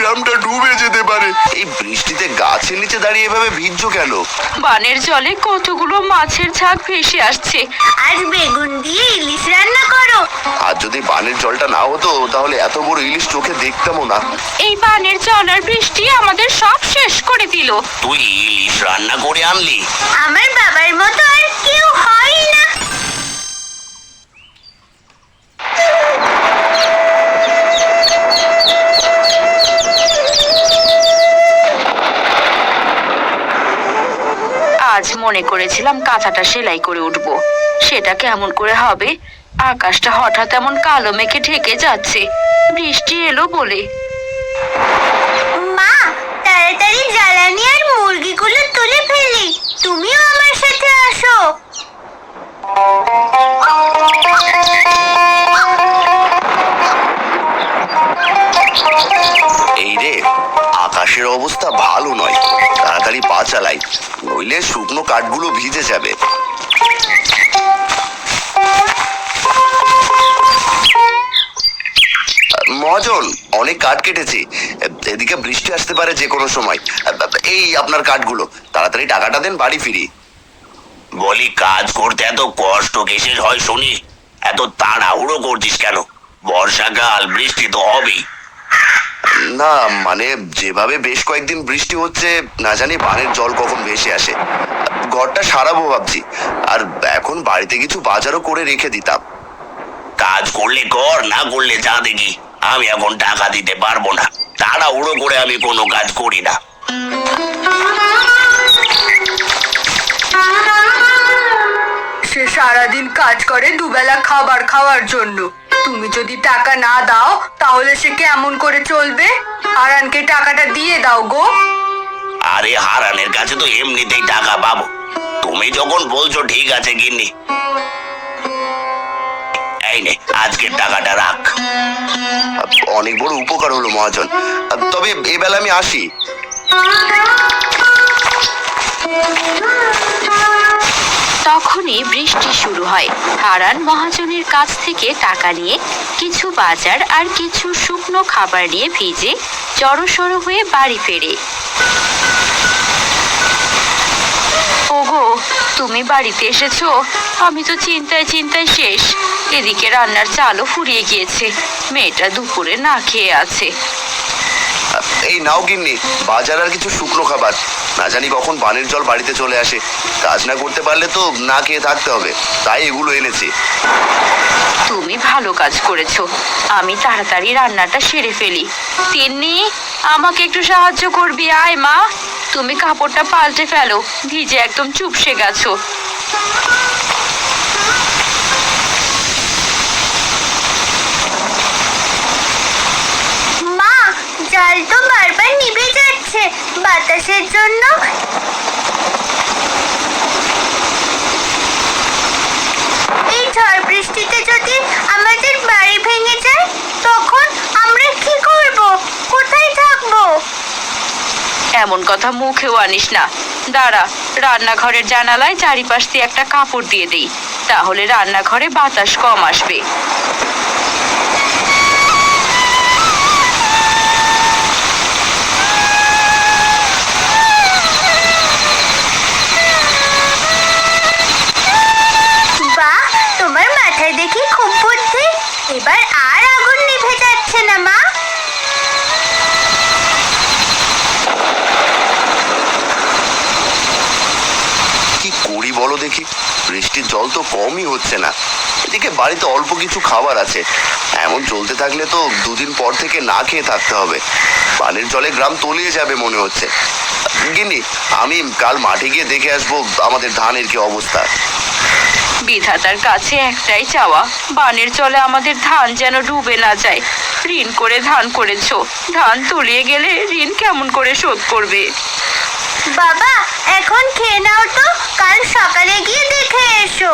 গ্রামটা ডুবে যেতে পারে। এই বৃষ্টিতে গাছের নিচে দাঁড়িয়ে এভাবে ভিজছো কেন? বানের জলে কতগুলো মাছের ঝাঁক ভেসে আসছে। আজ বেগুন দিয়ে ইলিশ রান্না করো। আর যদি বানের জলটা না হতো তাহলে এত বড় ইলিশ চোখে দেখতামও না। এই বানের জল আর বৃষ্টি আমাদের সব শেষ করে দিল। তুই ইলিশ রান্না করে আনলি? আমার বাবার মতো আর কেউ হয় না। আজ মনে করেছিলাম কাঁথাটা সেলাই করে উঠবো, সেটা কেমন করে হবে? আকাশটা হঠাৎ এমন কালো মেঘে ঢেকে যাচ্ছে, বৃষ্টি এলো বলে। মা, তাড়াতাড়ি জ্বালানি আর মুরগিগুলো তুলে ফেলি। তুমিও আমার সাথে আসো। এই রে, আকাশের অবস্থা ভালো নয়, তাড়াতাড়ি পা চালাই, নইলে শুকনো কাঠগুলো ভিজে যাবে। মহাজন, অনেক কাঠ কেটেছি, এদিকে বৃষ্টি আসতে পারে যে কোনো সময়। এই আপনার কাঠগুলো, তাড়াতাড়ি টাকাটা দেন, বাড়ি ফিরি। বলি, কাজ করতে এত কষ্ট কিসের হয় শুনি? এত তাড়াহুড়ো করছিস কেন? বর্ষাকাল, বৃষ্টি তো হবেই। না মানে, যেভাবে বেশ কয়েকদিন বৃষ্টি হচ্ছে, না জানি বানের জল কখন ভেসে আসে। ঘরটা সারাবো ভাবছি, আর এখন বাড়িতে কিছু বাজারও করে রেখে দিতাম। কাজ করলে কর, না করলে যা দেখি। আমি এখন টাকা দিতে পারবো না, তাড়াহুড়ো করে আমি কোনো কাজ করি না। সে সারাদিন কাজ করে দুবেলা খাবার খাওয়ার জন্য। তুমি যদি টাকা না দাও তাহলে সে কেমন করে চলবে? হারানকে টাকাটা দিয়ে দাও গো। আরে, হারানের কাছে তো এমনিতেই টাকা পাবো। তুমি যখন বলছো ঠিক আছে গিন্নি, এই নে, আজকের টাকাটা রাখ। অনেক বড় উপকার হলো মহাজন, তবে এবেলা আমি আসি। তখনই বৃষ্টি শুরু হয়। হারান মহাজনের কাছ থেকে টাকা নিয়ে কিছু বাজার আর কিছু শুকনো খাবার নিয়ে ভিজে জড়সড় হয়ে বাড়ি ফেরে। ওগো, তুমি বাড়িতে এসেছো? আমি তো চিন্তায় চিন্তায় শেষ। এদিকে রান্নার চালও ফুরিয়ে গিয়েছে, মেয়েটা দুপুরে না খেয়ে আছে। এই নাও গিন্নি, বাজার আর কিছু শুকনো খাবার। না জানি কখন বানের জল বাড়িতে চলে আসে, কাজ না করতে পারলে তো না খেয়ে থাকতে হবে, তাই এগুলো এনেছি। তুমি ভালো কাজ করেছো, আমি তাড়াতাড়ি রান্নাটা সেরে ফেলি। তিন্নি, আমাকে একটু সাহায্য করবি? আয় মা, তুমি কাপড়টা পাল্টে ফেলো, ভিজে একদম চুপসে গেছো। মা, জাল তো বারবার নিভে যাচ্ছে বাতাসের জন্য। এই ঝড় বৃষ্টিতে যদি আমাদের বাড়ি ভেঙে যায়, তখন আমরা কি করব? কোথায় থাকবো? এমন কথা মুখেও আনিস না। দাঁড়া, রান্নাঘরের জানালায় চারিপাশ দিয়ে একটা কাপড় দিয়ে দেই, তাহলে রান্নাঘরে বাতাস কম আসবে। বাহ, তোমার মাথায় দেখি খুব বুদ্ধি। এবার আর আগুন নিভে যাচ্ছে না মা। কি করি বলো দেখি, বৃষ্টির জল তো কমই হচ্ছে না, এদিকে বাড়িতে অল্প কিছু খাবার আছে। এমন চলতে থাকলে তো দুদিন পর থেকে না খেয়ে থাকতে হবে। বানের জলে গ্রাম তলিয়ে যাবে মনে হচ্ছে। গিন্নি, আমি কাল মাঠে গিয়ে দেখে আসবো আমাদের ধানের কি অবস্থা। বিধাতার কাছে একটাই চাওয়া, বানের জলে আমাদের ধান যেন ডুবে না যায়। ঋণ করে ধান করেছো, ধান তলিয়ে গেলে ঋণ কেমন করে শোধ করবে? বাবা, এখন খেয়ে নাও তো, কাল সকালে গিয়ে দেখে এসো।